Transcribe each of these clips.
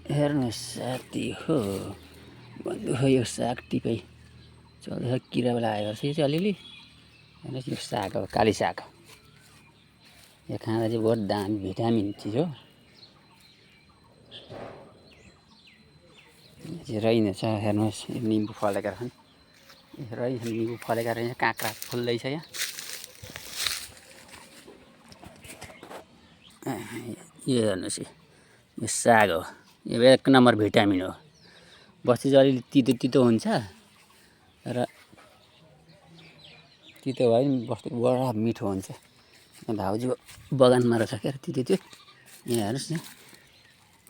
हेर्नुहोस् साथी हो बन्धु हो यो साग टिपै चल्दैछ किरा बेला आएपछि चाहिँ अलिअलि हेर्नुहोस् यो साग हो काली साग यो खाँदा चाहिँ बहुत दामी भिटामिन चिज हो रहेछ हेर्नुहोस् निम्बु फलेका छन् रहेछ निम्बु फलेका रहेछ काँक्रा फुल्दैछ यहाँ यो हेर्नुहोस् यो साग हो यो एक नम्बर भिटामिन हो बस्ती चाहिँ अलिअलि तितो तितो हुन्छ र तितो भयो नि बस्तीको बडा मिठो हुन्छ भाउजू बगानमा रहेछ क्या तितो त्यो यहाँ हेर्नुहोस् न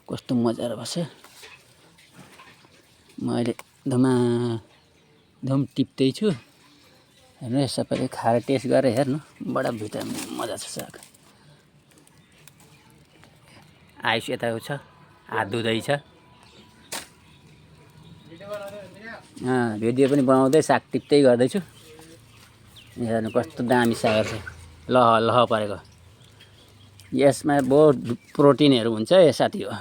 कस्तो मजाले बस्छ म अहिले धुम टिप्दैछु हेर्नु सबैले खाएर टेस्ट गरेर हेर्नु बडा भिटामिन मजा छ साग आयुष यता छ हात धुँदैछ भिडियो पनि बनाउँदै साग टिप्दै गर्दैछु हेर्नु कस्तो दामी साग छ लह लह परेको यसमा बहुत प्रोटिनहरू हुन्छ यो साथी हो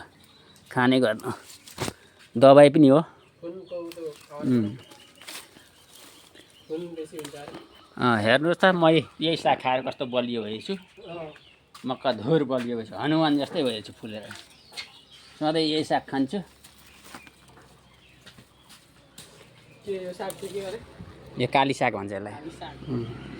खाने गर्नु दबाई पनि हो हेर्नुहोस् त म यही साग खाएर कस्तो बलियो भएछु मक्का धुर बलियो भएछु हनुमान जस्तै भएछु फुलेर सधैँ यही साग खान्छु यो काली साग भन्छ यसलाई